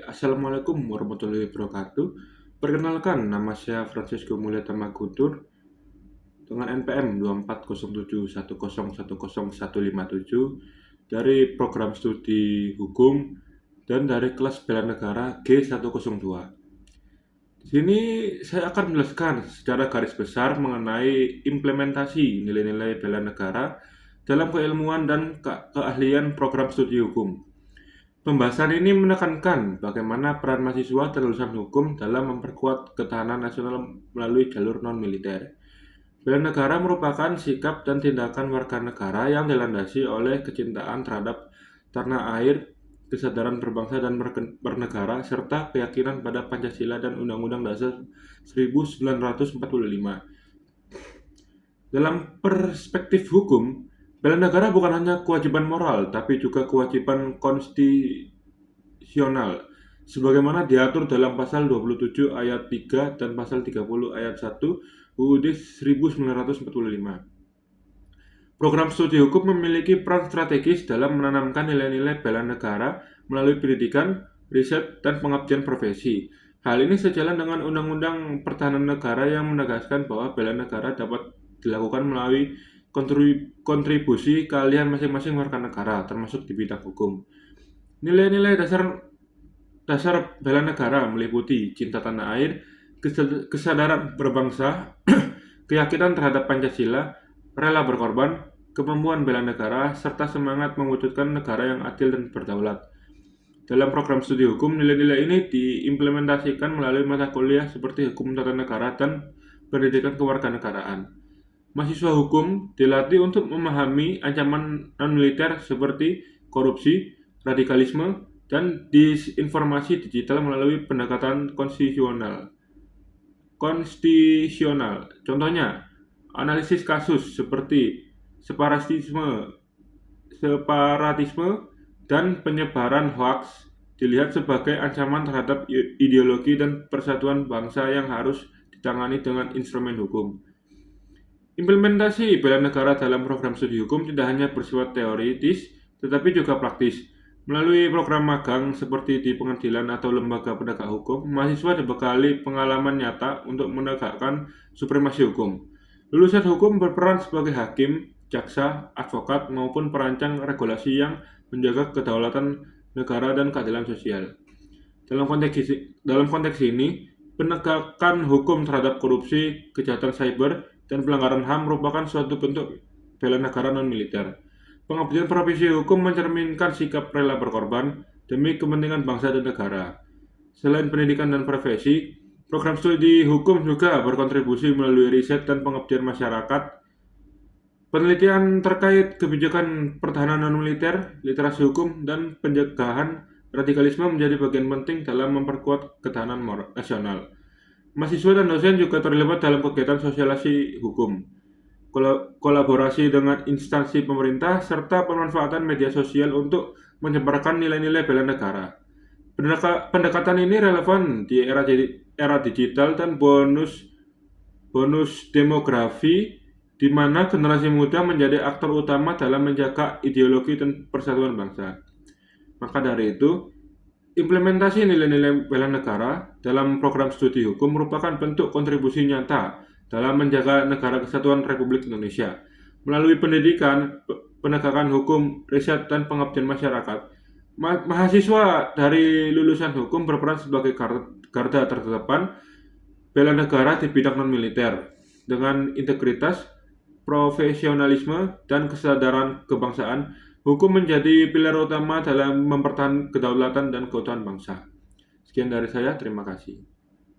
Assalamualaikum warahmatullahi wabarakatuh. Perkenalkan, nama saya Francisco Mulya Tamagutur dengan NPM 240710101157 dari program studi hukum dan dari kelas bela negara G102. Di sini saya akan menjelaskan secara garis besar mengenai implementasi nilai-nilai bela negara dalam keilmuan dan keahlian program studi hukum. Pembahasan ini menekankan bagaimana peran mahasiswa dan lulusan hukum dalam memperkuat ketahanan nasional melalui jalur non-militer. Bela negara merupakan sikap dan tindakan warga negara yang dilandasi oleh kecintaan terhadap tanah air, kesadaran berbangsa dan bernegara, serta keyakinan pada Pancasila dan Undang-Undang Dasar 1945. Dalam perspektif hukum, bela negara bukan hanya kewajiban moral, tapi juga kewajiban konstitusional, sebagaimana diatur dalam pasal 27 ayat 3 dan pasal 30 ayat 1 UUD 1945. Program studi hukum memiliki peran strategis dalam menanamkan nilai-nilai bela negara melalui pendidikan, riset, dan pengabdian profesi. Hal ini sejalan dengan Undang-Undang Pertahanan Negara yang menegaskan bahwa bela negara dapat dilakukan melalui kontribusi keahlian masing-masing warga negara, termasuk di bidang hukum. Nilai-nilai dasar bela negara meliputi cinta tanah air, kesadaran berbangsa, keyakinan terhadap Pancasila, rela berkorban, kemampuan bela negara, serta semangat mewujudkan negara yang adil dan berdaulat. Dalam program studi hukum, nilai-nilai ini diimplementasikan melalui mata kuliah seperti hukum tata negara dan pendidikan kewarganegaraan. Mahasiswa hukum dilatih untuk memahami ancaman non-militer seperti korupsi, radikalisme, dan disinformasi digital melalui pendekatan konstitusional. Contohnya, analisis kasus seperti separatisme dan penyebaran hoaks dilihat sebagai ancaman terhadap ideologi dan persatuan bangsa yang harus ditangani dengan instrumen hukum. Implementasi bela negara dalam program studi hukum tidak hanya bersifat teoritis, tetapi juga praktis. Melalui program magang seperti di pengadilan atau lembaga penegak hukum, mahasiswa dibekali pengalaman nyata untuk menegakkan supremasi hukum. Lulusan hukum berperan sebagai hakim, jaksa, advokat, maupun perancang regulasi yang menjaga kedaulatan negara dan keadilan sosial. Dalam konteks ini, penegakan hukum terhadap korupsi, kejahatan cyber, dan pelanggaran HAM merupakan suatu bentuk bela negara non-militer. Pengabdian profesi hukum mencerminkan sikap rela berkorban demi kepentingan bangsa dan negara. Selain pendidikan dan profesi, program studi hukum juga berkontribusi melalui riset dan pengabdian masyarakat. Penelitian terkait kebijakan pertahanan non-militer, literasi hukum, dan pencegahan radikalisme menjadi bagian penting dalam memperkuat ketahanan nasional. Mahasiswa dan dosen juga terlibat dalam kegiatan sosialisasi hukum, kolaborasi dengan instansi pemerintah, serta pemanfaatan media sosial untuk menyebarkan nilai-nilai bela negara. Pendekatan ini relevan di era digital dan bonus demografi, di mana generasi muda menjadi aktor utama dalam menjaga ideologi dan persatuan bangsa. Maka dari itu, implementasi nilai-nilai bela negara dalam program studi hukum merupakan bentuk kontribusi nyata dalam menjaga negara kesatuan Republik Indonesia. Melalui pendidikan, penegakan hukum, riset, dan pengabdian masyarakat, mahasiswa dari lulusan hukum berperan sebagai garda terdepan bela negara di bidang non-militer. Dengan integritas, profesionalisme, dan kesadaran kebangsaan, hukum menjadi pilar utama dalam mempertahankan kedaulatan dan keutuhan bangsa. Sekian dari saya, terima kasih.